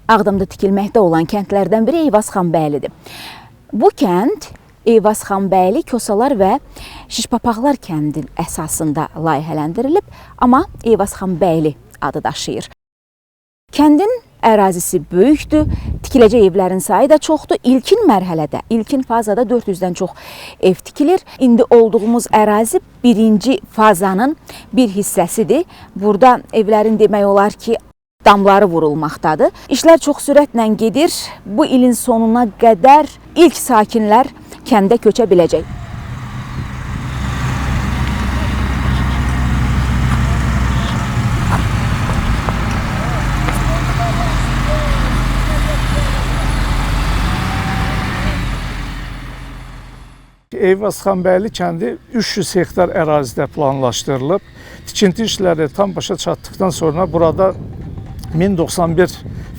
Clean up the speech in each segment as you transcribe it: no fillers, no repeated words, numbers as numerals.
Ağdamda tikilməkdə olan kəndlərdən biri Eyvazxanbəylidir. Bu kənd Eyvazxanbəyli Kosalar və Şişpapaqlar kəndi əsasında layihələndirilib, amma Eyvazxanbəyli adı daşıyır. Kəndin ərazisi böyükdür, tikiləcək evlərin sayı da çoxdur. İlkin mərhələdə, ilkin fazada 400-dən çox ev tikilir. İndi olduğumuz ərazi birinci fazanın bir hissəsidir. Burada evlərin demək olar ki, damları vurulmaqdadır. İşlər çox sürətlə gedir. Bu ilin sonuna qədər ilk sakinlər kəndə köçə biləcək. Eyvazxanbəyli kəndi 300 hektar ərazidə planlaşdırılıb. Tikinti işləri tam başa çatdıqdan sonra burada 1091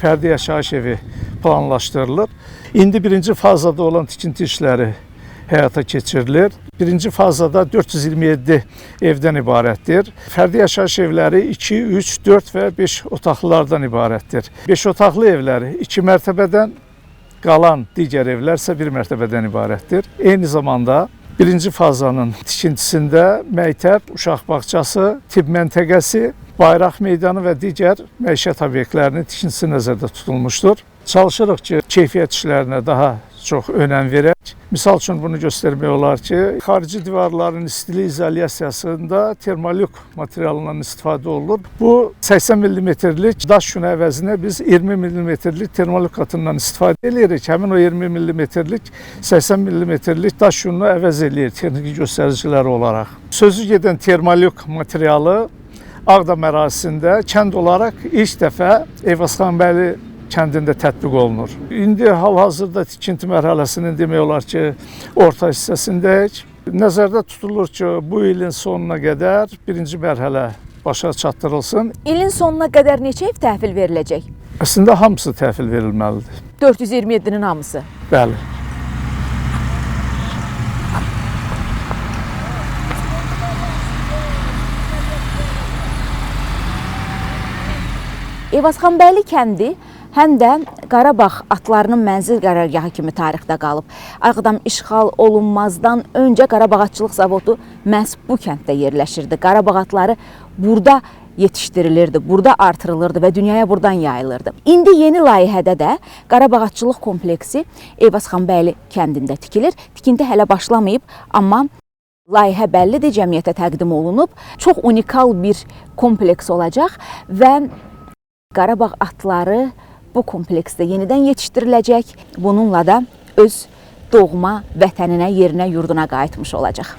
fərdi yaşayış evi planlaşdırılıb. İndi birinci fazada olan tikinti işləri həyata keçirilir. Birinci fazada 427 evdən ibarətdir. Fərdi yaşayış evləri 2, 3, 4 və 5 otaqlılardan ibarətdir. 5 otaqlı evləri 2 mərtəbədən, qalan digər evlər isə 1 mərtəbədən ibarətdir. Eyni zamanda birinci fazanın tikintisində məktəb, uşaq bağçası, tibb məntəqəsi, bayraq meydanı və digər məişət obyektlərinin tikintisi nəzərdə tutulmuşdur. Çalışırıq ki, keyfiyyət işlərinə daha çox önəm verək. Misal üçün bunu göstərmək olar ki, xarici divarların istilik izolyasiyasında termolyuk materialından istifadə olunur. Bu 80 mm-lik daş yunu əvəzinə biz 20 mm-lik termolyuk qatından istifadə edirik. Həmin o 20 mm-lik 80 mm-lik daş yununu əvəz edirik texniki göstəriciləri olaraq. Sözü gedən termolyuk materialı Ağdam ərazisində kənd olaraq ilk dəfə Eyvazxanbəyli kəndində tətbiq olunur. İndi hal-hazırda tikinti mərhələsinin demək olar ki, orta hissəsindəyik. Nəzərdə tutulur ki, bu ilin sonuna qədər birinci mərhələ başa çatdırılsın. İlin sonuna qədər neçə ev təhvil veriləcək? Əslində hamısı təhvil verilməlidir. 427-nin hamısı? Bəli. Eyvazxanbəyli kəndi həm də Qarabağ atlarının mənzil qərargahı kimi tarixdə qalıb. Ağdam işğal olunmazdan öncə Qarabağ Atçılıq Zavodu məhz bu kənddə yerləşirdi. Qarabağ atları burada yetişdirilirdi, burada artırılırdı və dünyaya buradan yayılırdı. İndi yeni layihədə də Qarabağ Atçılıq kompleksi Eyvazxanbəyli kəndində tikilir. Tikinti hələ başlamayıb, amma layihə bəllidir, cəmiyyətə təqdim olunub. Çox unikal bir kompleks olacaq və Qarabağ atları bu kompleksdə yenidən yetişdiriləcək. Bununla da öz doğma vətəninə, yerinə, yurduna qayıtmış olacaq.